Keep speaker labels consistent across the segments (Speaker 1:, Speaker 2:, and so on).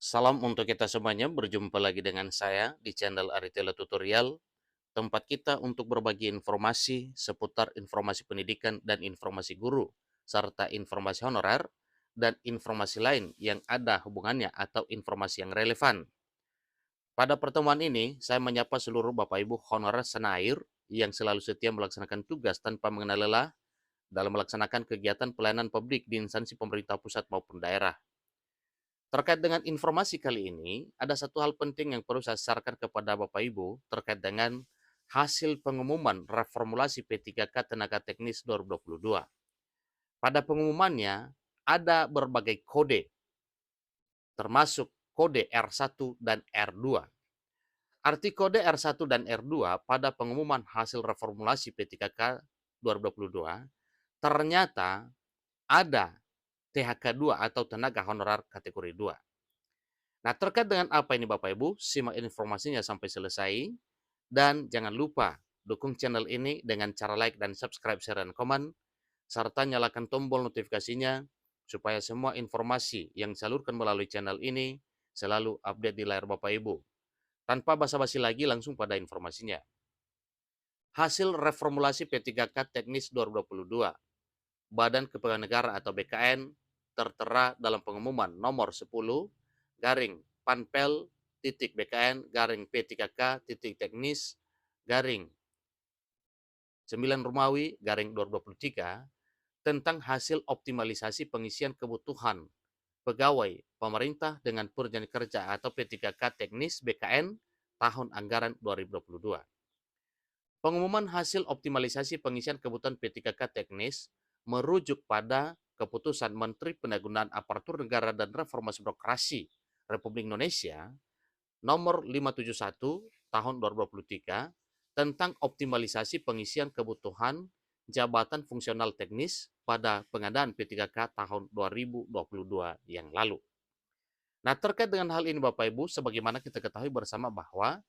Speaker 1: Salam untuk kita semuanya, berjumpa lagi dengan saya di channel Aritela Tutorial, tempat kita untuk berbagi informasi seputar informasi pendidikan dan informasi guru, serta informasi honorer dan informasi lain yang ada hubungannya atau informasi yang relevan. Pada pertemuan ini, saya menyapa seluruh Bapak Ibu honorer senair yang selalu setia melaksanakan tugas tanpa mengenal lelah dalam melaksanakan kegiatan pelayanan publik di instansi pemerintah pusat maupun daerah. Terkait dengan informasi kali ini, ada satu hal penting yang perlu saya sarankan kepada Bapak Ibu terkait dengan hasil pengumuman reformulasi P3K Tenaga Teknis 2022. Pada pengumumannya, ada berbagai kode, termasuk kode R1 dan R2. Arti kode R1 dan R2 pada pengumuman hasil reformulasi P3K 2022, ternyata ada THK2 atau tenaga honorer kategori 2. Nah, terkait dengan apa ini Bapak Ibu, simak informasinya sampai selesai. Dan jangan lupa dukung channel ini dengan cara like dan subscribe, share, dan komen, serta nyalakan tombol notifikasinya supaya semua informasi yang disalurkan melalui channel ini selalu update di layar Bapak Ibu. Tanpa basa-basi lagi, langsung pada informasinya. Hasil reformulasi P3K Teknis 2022, Badan Kepegawaian Negara atau BKN, tertera dalam pengumuman nomor 10 garing panpel titik BKN garing P3K titik teknis garing 9 Romawi garing 2023 tentang hasil optimalisasi pengisian kebutuhan pegawai pemerintah dengan perjanjian kerja atau P3K teknis BKN tahun anggaran 2022. Pengumuman hasil optimalisasi pengisian kebutuhan P3K teknis merujuk pada keputusan Menteri Pendayagunaan Aparatur Negara dan Reformasi Birokrasi Republik Indonesia nomor 571 tahun 2023 tentang optimalisasi pengisian kebutuhan jabatan fungsional teknis pada pengadaan P3K tahun 2022 yang lalu. Nah, terkait dengan hal ini Bapak Ibu, sebagaimana kita ketahui bersama bahwa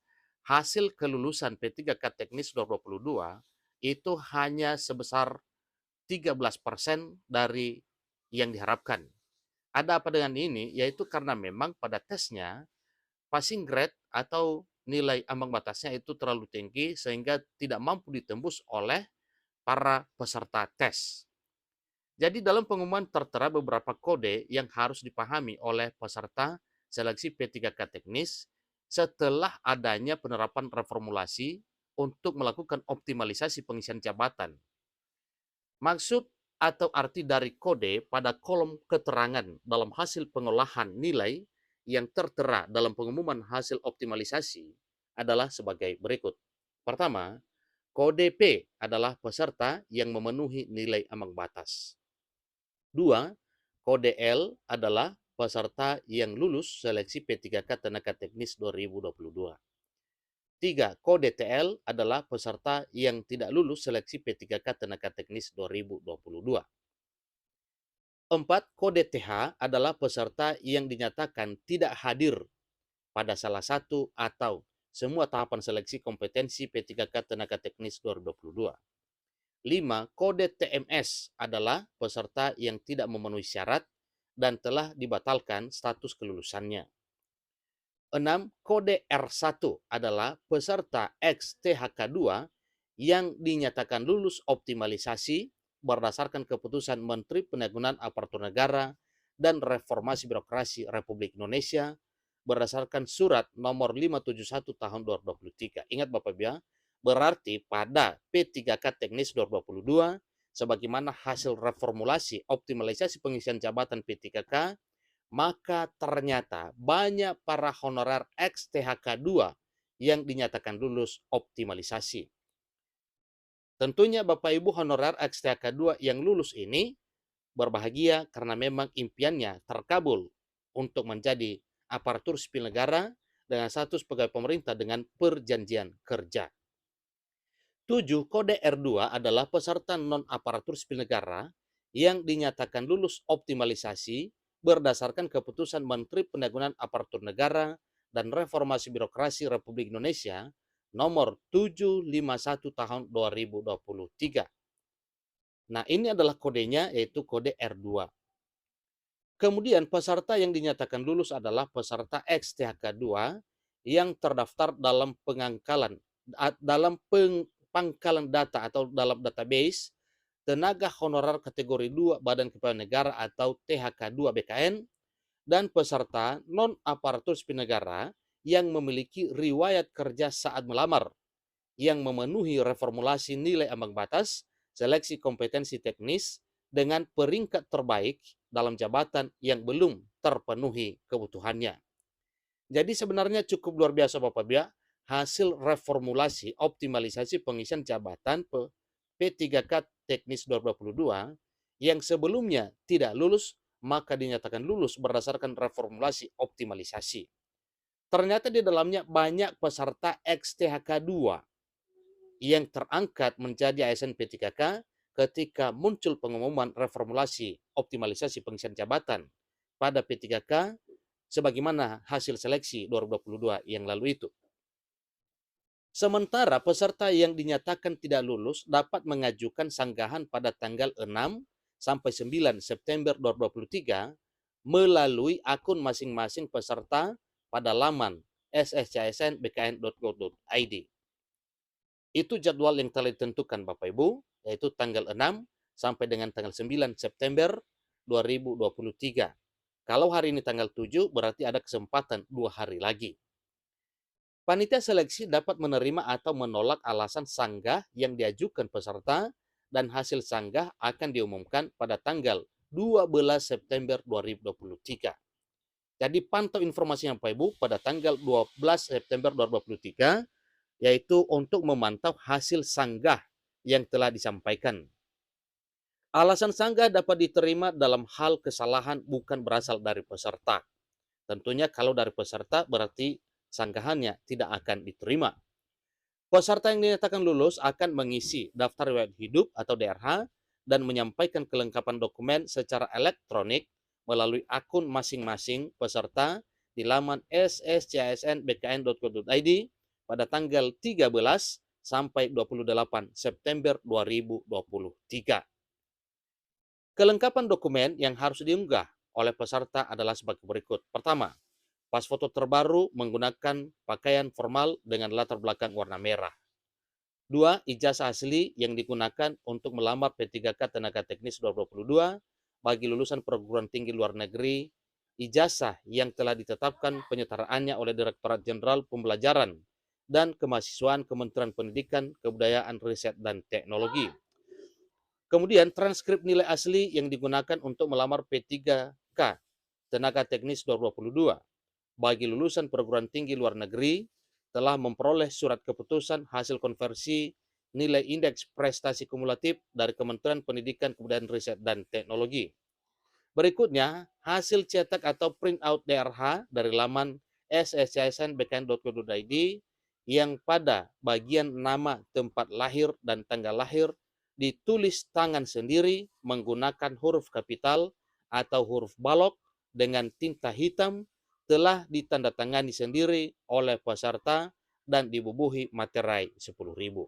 Speaker 1: hasil kelulusan P3K Teknis 2022 itu hanya sebesar 13% dari yang diharapkan. Ada apa dengan ini? Yaitu karena memang pada tesnya passing grade atau nilai ambang batasnya itu terlalu tinggi sehingga tidak mampu ditembus oleh para peserta tes. Jadi dalam pengumuman tertera beberapa kode yang harus dipahami oleh peserta seleksi P3K teknis setelah adanya penerapan reformulasi untuk melakukan optimalisasi pengisian jabatan. Maksud atau arti dari kode pada kolom keterangan dalam hasil pengolahan nilai yang tertera dalam pengumuman hasil optimalisasi adalah sebagai berikut. Pertama, kode P adalah peserta yang memenuhi nilai ambang batas. 2. Kode L adalah peserta yang lulus seleksi P3K Tenaga Teknis 2022. 3. Kode TL adalah peserta yang tidak lulus seleksi P3K Tenaga Teknis 2022. 4. Kode TH adalah peserta yang dinyatakan tidak hadir pada salah satu atau semua tahapan seleksi kompetensi P3K Tenaga Teknis 2022. 5. Kode TMS adalah peserta yang tidak memenuhi syarat dan telah dibatalkan status kelulusannya. 6. Kode R1 adalah peserta XTHK2 yang dinyatakan lulus optimalisasi berdasarkan keputusan Menteri Pendayagunaan Aparatur Negara dan Reformasi Birokrasi Republik Indonesia berdasarkan surat nomor 571 tahun 2023. Ingat Bapak Ibu ya, berarti pada P3K Teknis 2022 sebagaimana hasil reformulasi optimalisasi pengisian jabatan P3K, maka ternyata banyak para honorer XTHK2 yang dinyatakan lulus optimalisasi. Tentunya Bapak Ibu honorer XTHK2 yang lulus ini berbahagia karena memang impiannya terkabul untuk menjadi aparatur sipil negara dengan status pegawai pemerintah dengan perjanjian kerja. 7. Kode R2 adalah peserta non-aparatur sipil negara yang dinyatakan lulus optimalisasi berdasarkan keputusan Menteri Pendayagunaan Aparatur Negara dan Reformasi Birokrasi Republik Indonesia nomor 751 tahun 2023. Nah, ini adalah kodenya yaitu kode R2. Kemudian peserta yang dinyatakan lulus adalah peserta XTHK2 yang terdaftar dalam pangkalan data atau dalam database tenaga honorer kategori 2 Badan Kepegawaian Negara atau THK2 BKN, dan peserta non-aparatur sipil negara yang memiliki riwayat kerja saat melamar yang memenuhi reformulasi nilai ambang batas seleksi kompetensi teknis dengan peringkat terbaik dalam jabatan yang belum terpenuhi kebutuhannya. Jadi sebenarnya cukup luar biasa Bapak Ibu ya, hasil reformulasi optimalisasi pengisian jabatan P3K Teknis 2022 yang sebelumnya tidak lulus maka dinyatakan lulus berdasarkan reformulasi optimalisasi. Ternyata di dalamnya banyak peserta XTHK2 yang terangkat menjadi ASN P3K ketika muncul pengumuman reformulasi optimalisasi pengisian jabatan pada P3K sebagaimana hasil seleksi 2022 yang lalu itu. Sementara peserta yang dinyatakan tidak lulus dapat mengajukan sanggahan pada tanggal 6 sampai 9 September 2023 melalui akun masing-masing peserta pada laman sscsnbkn.go.id. Itu jadwal yang telah ditentukan Bapak Ibu, yaitu tanggal 6 sampai dengan tanggal 9 September 2023. Kalau hari ini tanggal 7, berarti ada kesempatan 2 hari lagi. Panitia seleksi dapat menerima atau menolak alasan sanggah yang diajukan peserta dan hasil sanggah akan diumumkan pada tanggal 12 September 2023. Jadi pantau informasinya Bapak Ibu pada tanggal 12 September 2023, yaitu untuk memantau hasil sanggah yang telah disampaikan. Alasan sanggah dapat diterima dalam hal kesalahan bukan berasal dari peserta. Tentunya kalau dari peserta berarti sanggahannya tidak akan diterima. Peserta yang dinyatakan lulus akan mengisi daftar riwayat hidup atau DRH dan menyampaikan kelengkapan dokumen secara elektronik melalui akun masing-masing peserta di laman sscsnbkn.go.id pada tanggal 13 sampai 28 September 2023. Kelengkapan dokumen yang harus diunggah oleh peserta adalah sebagai berikut. Pertama, pas foto terbaru menggunakan pakaian formal dengan latar belakang warna merah. 2. Ijazah asli yang digunakan untuk melamar P3K Tenaga Teknis 2022 bagi lulusan perguruan tinggi luar negeri, ijazah yang telah ditetapkan penyetaraannya oleh Direktorat Jenderal Pembelajaran dan Kemahasiswaan Kementerian Pendidikan, Kebudayaan, Riset, dan Teknologi. Kemudian transkrip nilai asli yang digunakan untuk melamar P3K Tenaga Teknis 2022 bagi lulusan perguruan tinggi luar negeri telah memperoleh surat keputusan hasil konversi nilai indeks prestasi kumulatif dari Kementerian Pendidikan, Kebudayaan, Riset, dan Teknologi. Berikutnya, hasil cetak atau print out DRH dari laman sscsnbkn.go.id yang pada bagian nama, tempat lahir, dan tanggal lahir ditulis tangan sendiri menggunakan huruf kapital atau huruf balok dengan tinta hitam telah ditandatangani sendiri oleh peserta dan dibubuhi materai 10.000.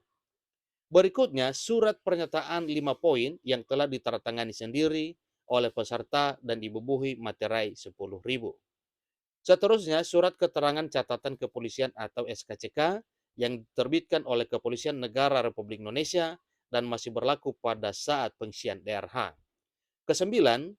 Speaker 1: Berikutnya, surat pernyataan 5 poin yang telah ditandatangani sendiri oleh peserta dan dibubuhi materai 10.000. Seterusnya, surat keterangan catatan kepolisian atau SKCK yang diterbitkan oleh Kepolisian Negara Republik Indonesia dan masih berlaku pada saat pengisian DRH. Kesembilan,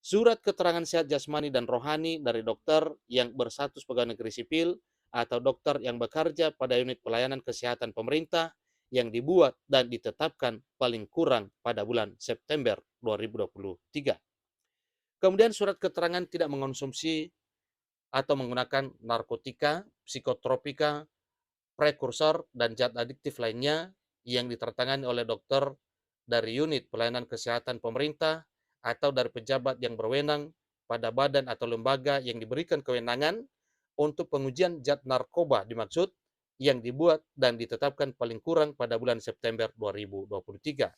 Speaker 1: surat keterangan sehat jasmani dan rohani dari dokter yang berstatus pegawai negeri sipil atau dokter yang bekerja pada unit pelayanan kesehatan pemerintah yang dibuat dan ditetapkan paling kurang pada bulan September 2023. Kemudian surat keterangan tidak mengonsumsi atau menggunakan narkotika, psikotropika, prekursor, dan zat adiktif lainnya yang ditertangani oleh dokter dari unit pelayanan kesehatan pemerintah atau dari pejabat yang berwenang pada badan atau lembaga yang diberikan kewenangan untuk pengujian zat narkoba dimaksud yang dibuat dan ditetapkan paling kurang pada bulan September 2023.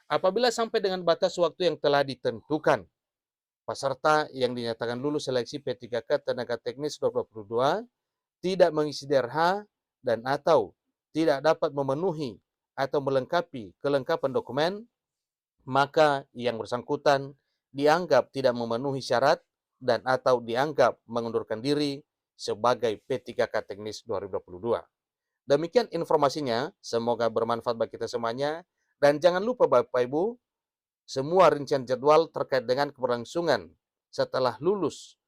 Speaker 1: Apabila sampai dengan batas waktu yang telah ditentukan, peserta yang dinyatakan lulus seleksi P3K Tenaga Teknis 2022 tidak mengisi DRH dan atau tidak dapat memenuhi atau melengkapi kelengkapan dokumen, maka yang bersangkutan dianggap tidak memenuhi syarat dan atau dianggap mengundurkan diri sebagai P3K Teknis 2022. Demikian informasinya, semoga bermanfaat bagi kita semuanya. Dan jangan lupa Bapak Ibu, semua rincian jadwal terkait dengan keberlangsungan setelah lulus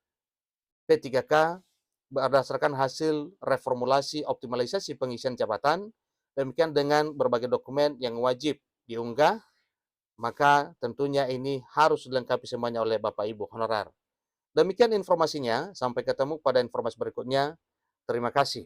Speaker 1: P3K berdasarkan hasil reformulasi optimalisasi pengisian jabatan, demikian dengan berbagai dokumen yang wajib diunggah, maka tentunya ini harus dilengkapi semuanya oleh Bapak Ibu honorer. Demikian informasinya, sampai ketemu pada informasi berikutnya. Terima kasih.